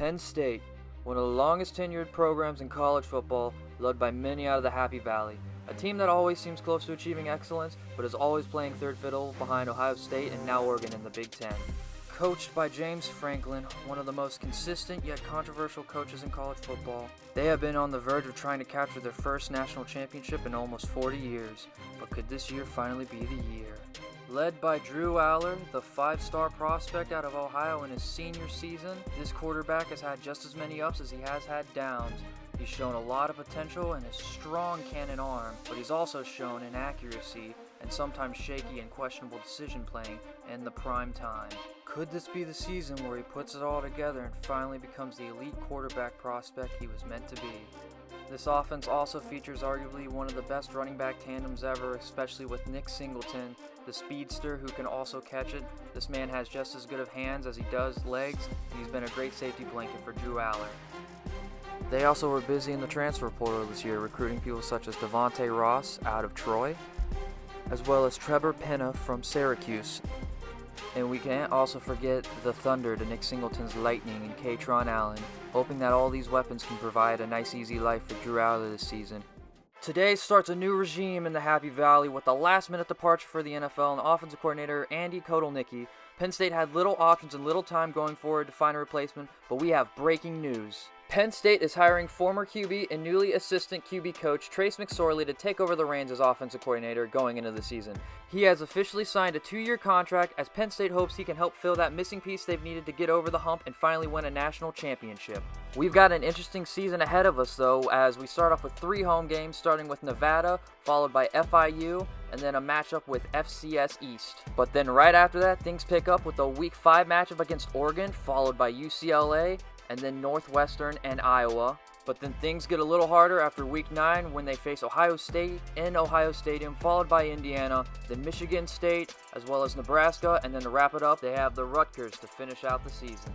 Penn State, one of the longest tenured programs in college football, led by many out of the Happy Valley. A team that always seems close to achieving excellence, but is always playing third fiddle behind Ohio State and now Oregon in the Big Ten. Coached by James Franklin, one of the most consistent yet controversial coaches in college football, they have been on the verge of trying to capture their first national championship in almost 40 years. But could this year finally be the year? Led by Drew Aller, the five-star prospect out of Ohio in his senior season, this quarterback has had just as many ups as he has had downs. He's shown a lot of potential and a strong cannon arm, but he's also shown inaccuracy and sometimes shaky and questionable decision playing in the prime time. Could this be the season where he puts it all together and finally becomes the elite quarterback prospect he was meant to be? This offense also features arguably one of the best running back tandems ever, especially with Nick Singleton, the speedster who can also catch it. This man has just as good of hands as he does legs, and he's been a great safety blanket for Drew Aller. They also were busy in the transfer portal this year, recruiting people such as Devontae Ross out of Troy, as well as Trevor Penna from Syracuse. And we can't also forget the Thunder to Nick Singleton's Lightning and Katron Allen, hoping that all these weapons can provide a nice easy life for Drew Aller this season. Today starts a new regime in the Happy Valley with the last-minute departure for the NFL and offensive coordinator Andy Kotelnicki. Penn State had little options and little time going forward to find a replacement, but we have breaking news. Penn State is hiring former QB and newly assistant QB coach Trace McSorley to take over the reins as offensive coordinator going into the season. He has officially signed a 2-year contract as Penn State hopes he can help fill that missing piece they've needed to get over the hump and finally win a national championship. We've got an interesting season ahead of us though, as we start off with 3 home games, starting with Nevada, followed by FIU, and then a matchup with FCS East. But then right after that, things pick up with a Week 5 matchup against Oregon, followed by UCLA, and then Northwestern and Iowa. But then things get a little harder after Week 9 when they face Ohio State in Ohio Stadium, followed by Indiana, then Michigan State, as well as Nebraska, and then to wrap it up, they have the Rutgers to finish out the season.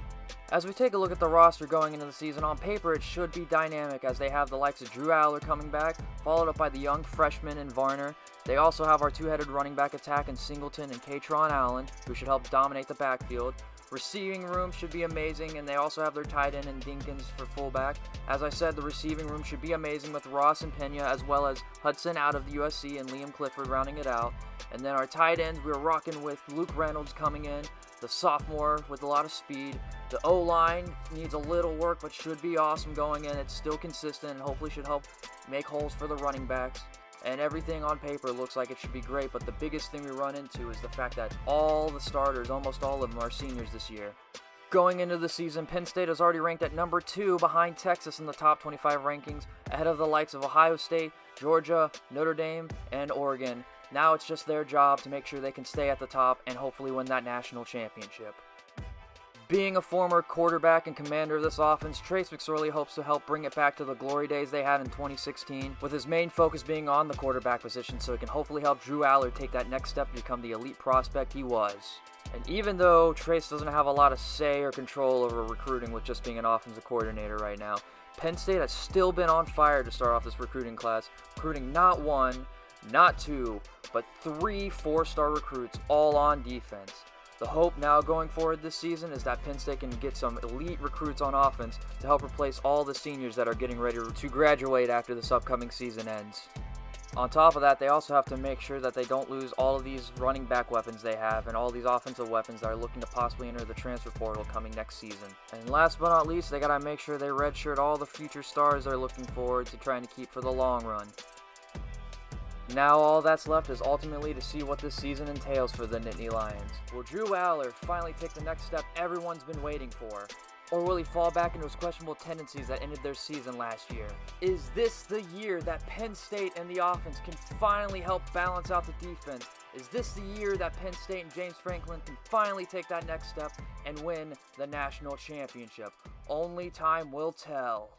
As we take a look at the roster going into the season, on paper it should be dynamic as they have the likes of Drew Aller coming back, followed up by the young freshman in Varner. They also have our two-headed running back attack in Singleton and Katron Allen, who should help dominate the backfield. Receiving room should be amazing, and they also have their tight end in Dinkins for fullback. As I said, the receiving room should be amazing with Ross and Pena, as well as Hudson out of the USC and Liam Clifford rounding it out. And then our tight ends, we're rocking with Luke Reynolds coming in, the sophomore with a lot of speed. The O-line needs a little work, but should be awesome going in. It's still consistent and hopefully should help make holes for the running backs. And everything on paper looks like it should be great, but the biggest thing we run into is the fact that all the starters, almost all of them, are seniors this year. Going into the season, Penn State is already ranked at number 2 behind Texas in the top 25 rankings, ahead of the likes of Ohio State, Georgia, Notre Dame, and Oregon. Now it's just their job to make sure they can stay at the top and hopefully win that national championship. Being a former quarterback and commander of this offense, Trace McSorley hopes to help bring it back to the glory days they had in 2016, with his main focus being on the quarterback position so he can hopefully help Drew Aller take that next step to become the elite prospect he was. And even though Trace doesn't have a lot of say or control over recruiting with just being an offensive coordinator right now, Penn State has still been on fire to start off this recruiting class, recruiting not 1, not 2, but 3 4-star recruits all on defense. The hope now going forward this season is that Penn State can get some elite recruits on offense to help replace all the seniors that are getting ready to graduate after this upcoming season ends. On top of that, they also have to make sure that they don't lose all of these running back weapons they have and all these offensive weapons that are looking to possibly enter the transfer portal coming next season. And last but not least, they got to make sure they redshirt all the future stars they're looking forward to trying to keep for the long run. Now all that's left is ultimately to see what this season entails for the Nittany Lions. Will Drew Aller finally take the next step everyone's been waiting for? Or will he fall back into his questionable tendencies that ended their season last year? Is this the year that Penn State and the offense can finally help balance out the defense? Is this the year that Penn State and James Franklin can finally take that next step and win the national championship? Only time will tell.